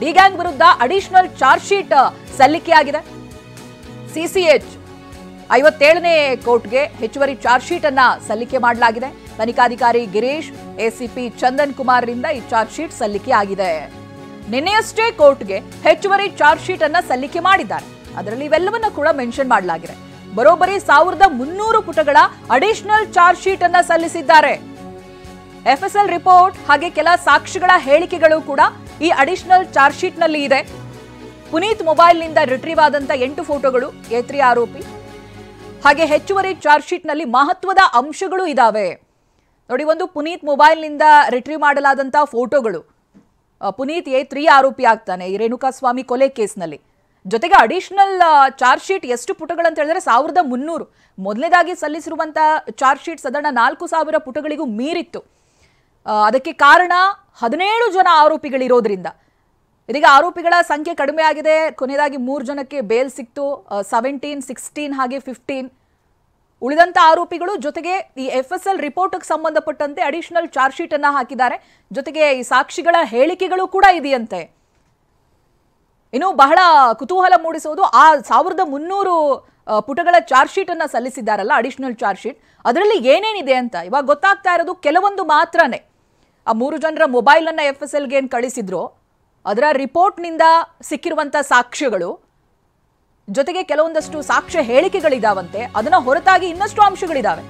D gang ವಿರುದ್ಧ additional charge sheet ಸಲ್ಲಿಕೆಯಾಗಿದೆ. CCH 57ನೇ ಕೋರ್ಟ್ಗೆ ಹೆಚ್ಚುವರಿ ಚಾರ್ಜ್ ಶೀಟ್ ಅನ್ನ ಸಲ್ಲಿಕೆ ಮಾಡಲಾಗಿದೆ. ತನಿಖಾಧಿಕಾರಿ ಗಿರೀಶ್, ಎಸಿಪಿ ಚಂದನ್ ಕುಮಾರ್ ರಿಂದ ಈ ಚಾರ್ಜ್ ಶೀಟ್ ಸಲ್ಲಿಕೆ ಆಗಿದೆ. ನಿನ್ನೆಯಷ್ಟೇ ಕೋರ್ಟ್ಗೆ ಹೆಚ್ಚುವರಿ ಚಾರ್ಜ್ ಶೀಟ್ ಅನ್ನ ಸಲ್ಲಿಕೆ ಮಾಡಿದ್ದಾರೆ. ಅದರಲ್ಲಿ ಇವೆಲ್ಲವನ್ನ ಕೂಡ ಮೆನ್ಷನ್ ಮಾಡಲಾಗಿದೆ. ಬರೋಬ್ಬರಿ 1300 ಪುಟಗಳ ಅಡಿಷನಲ್ ಚಾರ್ಜ್ ಶೀಟ್ ಅನ್ನ ಸಲ್ಲಿಸಿದ್ದಾರೆ. ಎಫ್ಎಸ್ಎಲ್ ರಿಪೋರ್ಟ್ ಹಾಗೆ ಕೆಲ ಸಾಕ್ಷಿಗಳ ಹೇಳಿಕೆಗಳು ಕೂಡ ಈ ಅಡಿಷನಲ್ ಚಾರ್ಜ್ ಶೀಟ್ ನಲ್ಲಿ ಇದೆ. ಪುನೀತ್ ಮೊಬೈಲ್ ನಿಂದ ರಿಟ್ರೀವ್ ಆದಂತ 8 ಫೋಟೋಗಳು, A3 ಆರೋಪಿ, ಹಾಗೆ ಹೆಚ್ಚುವರಿ ಚಾರ್ಜ್ ಶೀಟ್ ನಲ್ಲಿ ಮಹತ್ವದ ಅಂಶಗಳು ಇದಾವೆ ನೋಡಿ. ಒಂದು ಪುನೀತ್ ಮೊಬೈಲ್ ನಿಂದ ರಿಟ್ರೀವ್ ಮಾಡಲಾದಂತ ಫೋಟೋಗಳು. ಪುನೀತ್ A3 ಆರೋಪಿ ಆಗ್ತಾನೆ ಈ ರೇಣುಕಾಸ್ವಾಮಿ ಕೊಲೆ ಕೇಸ್ನಲ್ಲಿ. ಜೊತೆಗೆ ಅಡಿಷನಲ್ ಚಾರ್ಜ್ ಶೀಟ್ ಎಷ್ಟು ಪುಟಗಳಂತ ಹೇಳಿದ್ರೆ 1300. ಮೊದಲನೇದಾಗಿ ಸಲ್ಲಿಸಿರುವಂತಹ ಚಾರ್ಜ್ ಶೀಟ್ ಸಾಧಾರಣ 4000 ಪುಟಗಳಿಗೂ ಮೀರಿತ್ತು. ಅದಕ್ಕೆ ಕಾರಣ 17 ಜನ ಆರೋಪಿಗಳಿರೋದ್ರಿಂದ. ಇದೀಗ ಆರೋಪಿಗಳ ಸಂಖ್ಯೆ ಕಡಿಮೆ ಆಗಿದೆ. ಕೊನೆಯದಾಗಿ 3 ಜನಕ್ಕೆ ಬೇಲ್ ಸಿಕ್ತು. 17, 16 ಹಾಗೆ 15 ಉಳಿದಂತ ಆರೋಪಿಗಳು. ಜೊತೆಗೆ ಈ ಎಫ್ಎಸ್ಎಲ್ ರಿಪೋರ್ಟ್ಗೆ ಸಂಬಂಧಪಟ್ಟಂತೆ ಅಡಿಷನಲ್ ಚಾರ್ಜ್ ಶೀಟ್ ಅನ್ನ ಹಾಕಿದ್ದಾರೆ. ಜೊತೆಗೆ ಈ ಸಾಕ್ಷಿಗಳ ಹೇಳಿಕೆಗಳು ಕೂಡ ಇದೆಯಂತೆ. ಇನ್ನು ಬಹಳ ಕುತೂಹಲ ಮೂಡಿಸುವುದು ಆ 1300 ಪುಟಗಳ ಚಾರ್ಜ್ ಶೀಟ್ ಅನ್ನ ಸಲ್ಲಿಸಿದ್ದಾರಲ್ಲ, ಅಡಿಷನಲ್ ಚಾರ್ಜ್ ಶೀಟ್, ಅದರಲ್ಲಿ ಏನೇನಿದೆ ಅಂತ ಇವಾಗ ಗೊತ್ತಾಗ್ತಾ ಇರೋದು ಕೆಲವೊಂದು ಮಾತ್ರನೇ. ಆ 3 ಜನರ ಮೊಬೈಲ್ ಅನ್ನ ಎಫ್ಎಸ್ಎಲ್ಗೆ ಏನ್ ಕಳಿಸಿದ್ರು ಅದರ ರಿಪೋರ್ಟ್ ನಿಂದ ಸಿಕ್ಕಿರುವಂತ ಸಾಕ್ಷ್ಯಗಳು, ಜೊತೆಗೆ ಕೆಲವೊಂದಷ್ಟು ಸಾಕ್ಷ್ಯ ಹೇಳಿಕೆಗಳಿದಾವಂತೆ. ಅದನ್ನ ಹೊರತಾಗಿ ಇನ್ನಷ್ಟು ಅಂಶಗಳಿದಾವೆ.